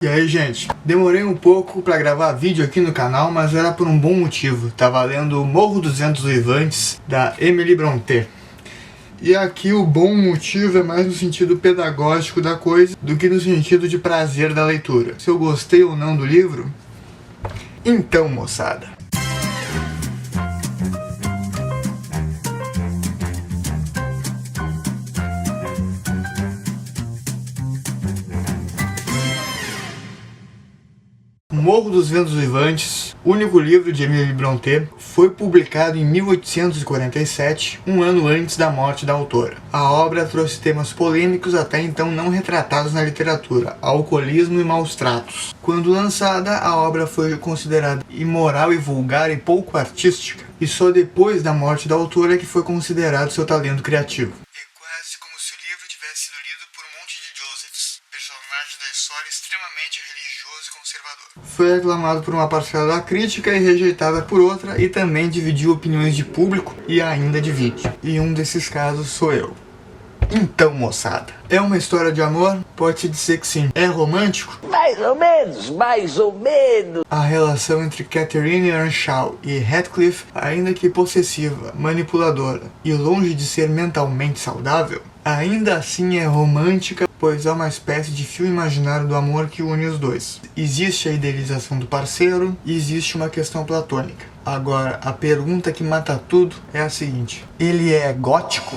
E aí, gente, demorei um pouco pra gravar vídeo aqui no canal, mas era por um bom motivo. Tava lendo Morro dos Ventos Uivantes, da Emily Brontë. E aqui o bom motivo é mais no sentido pedagógico da coisa do que no sentido de prazer da leitura. Se eu gostei ou não do livro? Então, moçada, Morro dos Ventos Uivantes, único livro de Emily Brontë, foi publicado em 1847, um ano antes da morte da autora. A obra trouxe temas polêmicos até então não retratados na literatura, alcoolismo e maus tratos. Quando lançada, a obra foi considerada imoral e vulgar e pouco artística, e só depois da morte da autora é que foi considerado seu talento criativo. É quase como se o livro tivesse sido lido por um monte de Josephs, personagem da história extremamente religioso e conservador. Foi aclamado por uma parcela da crítica e rejetada por outra, e também dividiu opiniões de público e ainda divide. E um desses casos sou eu. Então, moçada, é uma história de amor? Pode-se dizer que sim. É romântico? Mais ou menos, mais ou menos. A relação entre Catherine Earnshaw e Heathcliff, ainda que possessiva, manipuladora e longe de ser mentalmente saudável, ainda assim é romântica, pois há uma espécie de fio imaginário do amor que une os dois. Existe a idealização do parceiro e existe uma questão platônica. Agora, a pergunta que mata tudo é a seguinte: ele é gótico?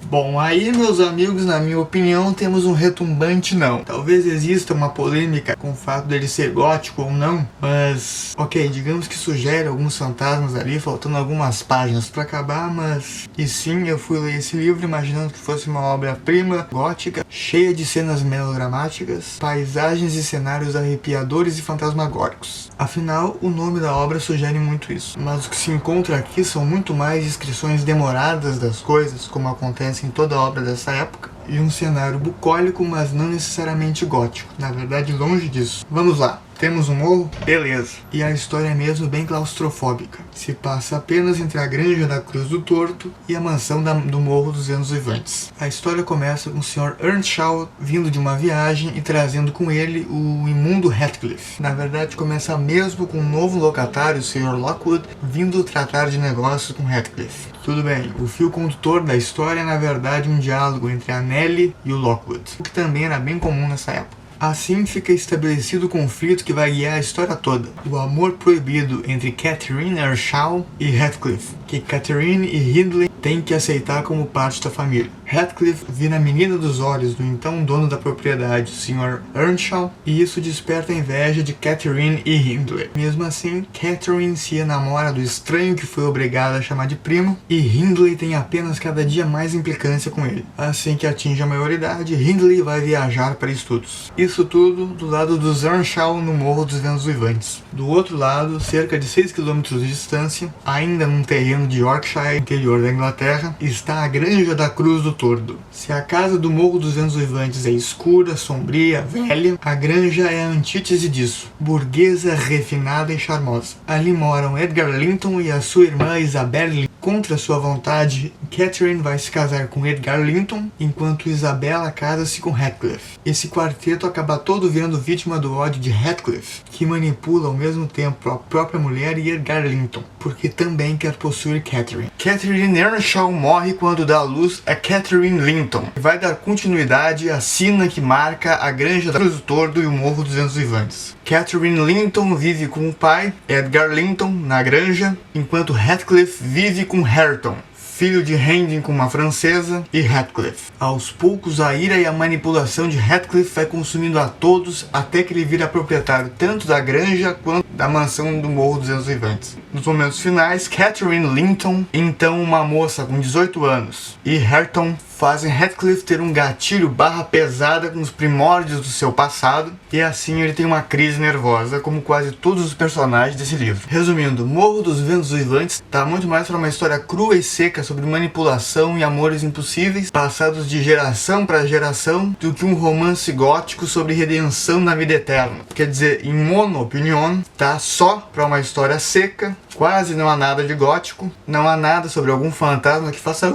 Bom, aí, meus amigos, na minha opinião, temos um retumbante não. Talvez exista uma polêmica com o fato dele ser gótico ou não, mas, ok, digamos que sugere alguns fantasmas ali, faltando algumas páginas pra acabar, mas... E sim, eu fui ler esse livro imaginando que fosse uma obra-prima gótica, cheia de cenas melodramáticas, paisagens e cenários arrepiadores e fantasmagóricos. Afinal, o nome da obra sugere muito isso. Mas o que se encontra aqui são muito mais descrições demoradas das coisas, como acontece em toda a obra dessa época, e um cenário bucólico, mas não necessariamente gótico. Na verdade, longe disso. Vamos lá. Temos um morro? Beleza. E a história é mesmo bem claustrofóbica. Se passa apenas entre a granja da Cruz do Torto e a mansão do Morro dos Ventos Uivantes. A história começa com o Sr. Earnshaw vindo de uma viagem e trazendo com ele o imundo Heathcliff. Na verdade, começa mesmo com um novo locatário, o Sr. Lockwood, vindo tratar de negócios com Heathcliff. Tudo bem, o fio condutor da história é na verdade um diálogo entre a Nellie e o Lockwood, o que também era bem comum nessa época. Assim fica estabelecido o conflito que vai guiar a história toda. O amor proibido entre Catherine Earnshaw e Heathcliff, que Catherine e Hindley têm que aceitar como parte da família. Heathcliff vira a menina dos olhos do então dono da propriedade, o Sr. Earnshaw, e isso desperta a inveja de Catherine e Hindley. Mesmo assim, Catherine se enamora do estranho que foi obrigada a chamar de primo, e Hindley tem apenas cada dia mais implicância com ele. Assim que atinge a maioridade, Hindley vai viajar para estudos. Isso tudo do lado dos Earnshaw no Morro dos Ventos Uivantes. Do outro lado, cerca de 6 km de distância, ainda num terreno de Yorkshire, interior da Inglaterra, está a Granja da Cruz do Tordo. Se a casa do Morro dos Ventos Uivantes é escura, sombria, velha, a granja é a antítese disso, burguesa, refinada e charmosa. Ali moram Edgar Linton e a sua irmã Isabelle. Contra sua vontade, Catherine vai se casar com Edgar Linton, enquanto Isabella casa-se com Heathcliff. Esse quarteto acaba todo virando vítima do ódio de Heathcliff, que manipula ao mesmo tempo a própria mulher e Edgar Linton, porque também quer possuir Catherine. Catherine Earnshaw morre quando dá à luz a Catherine Linton, e vai dar continuidade à sina que marca a Granja da Cruz do Tordo e o Morro dos Ventos Uivantes. Catherine Linton vive com o pai, Edgar Linton, na granja, enquanto Heathcliff vive com Hareton, filho de Hendon com uma francesa, e Heathcliff. Aos poucos, a ira e a manipulação de Heathcliff vai consumindo a todos, até que ele vira proprietário tanto da granja quanto da mansão do Morro dos Ventos Uivantes. Nos momentos finais, Catherine Linton, então uma moça com 18 anos, e Hareton fazem Heathcliff ter um gatilho pesada com os primórdios do seu passado, e assim ele tem uma crise nervosa, como quase todos os personagens desse livro. Resumindo, Morro dos Ventos Uivantes tá muito mais para uma história crua e seca sobre manipulação e amores impossíveis, passados de geração para geração, do que um romance gótico sobre redenção na vida eterna. Quer dizer, em mono opinião, tá só para uma história seca, quase não há nada de gótico, não há nada sobre algum fantasma que faça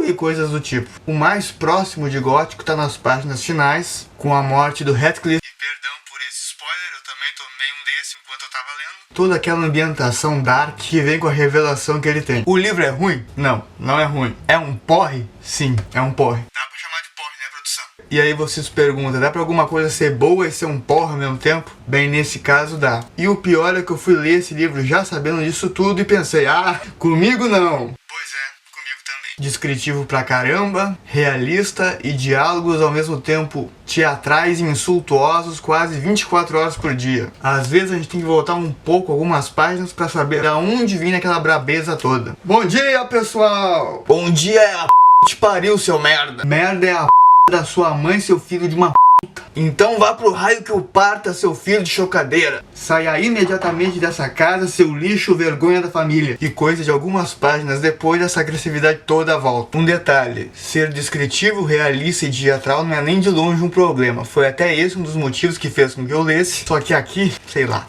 e coisas do tipo. O mais próximo de gótico está nas páginas finais, com a morte do Heathcliff. E perdão por esse spoiler. spoiler, eu também tomei um desse enquanto eu tava lendo. Toda aquela ambientação dark que vem com a revelação que ele tem. O livro é ruim? Não, não é ruim. É um porre? Sim, é um porre. Dá pra chamar de porre, né, produção? E aí você se pergunta, dá pra alguma coisa ser boa e ser um porre ao mesmo tempo? Bem, nesse caso dá. E o pior é que eu fui ler esse livro já sabendo disso tudo e pensei, comigo não. Pois é, comigo também. Descritivo pra caramba, realista e diálogos ao mesmo tempo teatrais e insultuosos quase 24 horas por dia. Às vezes a gente tem que voltar um pouco algumas páginas pra saber aonde vinha aquela brabeza toda. Bom dia, pessoal! Bom dia é a te pariu, seu merda! Merda é a da sua mãe, seu filho de uma puta. Então vá pro raio que o parta, seu filho de chocadeira. Saia imediatamente dessa casa, seu lixo, vergonha da família. E coisa de algumas páginas depois, essa agressividade toda volta. Um detalhe, ser descritivo, realista e teatral não é nem de longe um problema. Foi até esse um dos motivos que fez com que eu lesse. Só que aqui, sei lá.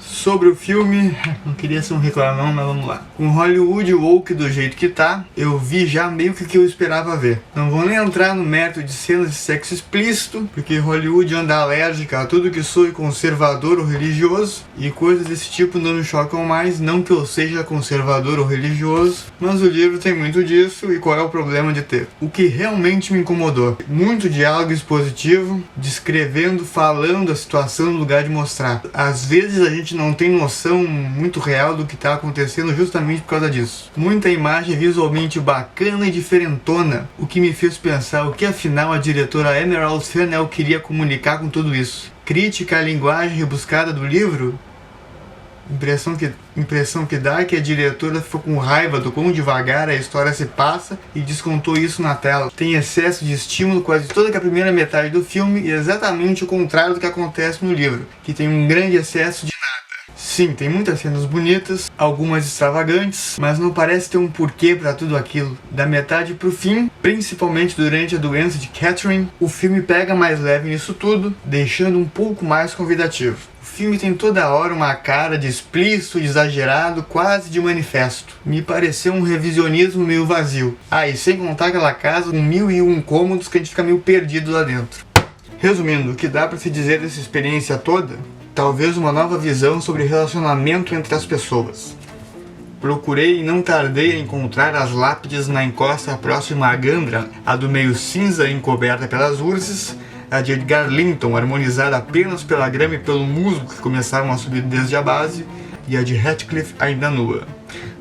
Sobre o filme, não queria ser um reclamão, mas vamos lá. Com Hollywood woke do jeito que tá, eu vi já meio que o que eu esperava ver. Não vou nem entrar no mérito de cenas de sexo explícito, porque Hollywood anda alérgica a tudo que soe conservador ou religioso, e coisas desse tipo não me chocam mais, não que eu seja conservador ou religioso, mas o livro tem muito disso, e qual é o problema de ter? O que realmente me incomodou? Muito diálogo expositivo, descrevendo, falando a situação no lugar de mostrar. Às vezes a gente não tem noção muito real do que está acontecendo justamente por causa disso. Muita imagem visualmente bacana e diferentona, o que me fez pensar o que afinal a diretora Emerald Fennell queria comunicar com tudo isso. Crítica à linguagem rebuscada do livro? Impressão que dá é que a diretora ficou com raiva do quão devagar a história se passa e descontou isso na tela. Tem excesso de estímulo quase toda a primeira metade do filme e exatamente o contrário do que acontece no livro, que tem um grande excesso de nada. Sim, tem muitas cenas bonitas, algumas extravagantes, mas não parece ter um porquê pra tudo aquilo. Da metade pro fim, principalmente durante a doença de Catherine, o filme pega mais leve nisso tudo, deixando um pouco mais convidativo. O filme tem toda hora uma cara de explícito, de exagerado, quase de manifesto. Me pareceu um revisionismo meio vazio. E sem contar aquela casa com 1001 cômodos que a gente fica meio perdido lá dentro. Resumindo, o que dá pra se dizer dessa experiência toda? Talvez uma nova visão sobre relacionamento entre as pessoas. Procurei e não tardei a encontrar as lápides na encosta próxima à Gandra, a do meio cinza encoberta pelas urzes, a de Edgar Linton harmonizada apenas pela grama e pelo musgo que começaram a subir desde a base, e a de Heathcliff ainda nua.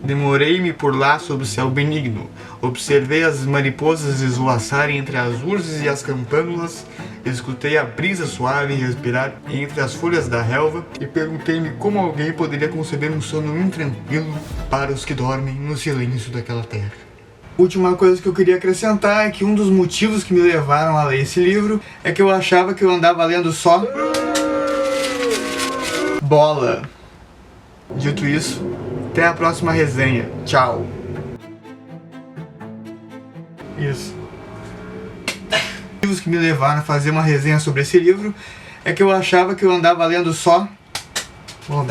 Demorei-me por lá sob o céu benigno, observei as mariposas esvoaçarem entre as urzes e as campânulas, escutei a brisa suave respirar entre as folhas da relva e perguntei-me como alguém poderia conceber um sono intranquilo para os que dormem no silêncio daquela terra. Última coisa que eu queria acrescentar é que um dos motivos que me levaram a ler esse livro é que eu achava que eu andava lendo só bola. Dito isso, até a próxima resenha. Tchau. Isso. Os motivos que me levaram a fazer uma resenha sobre esse livro é que eu achava que eu andava lendo só... Bom,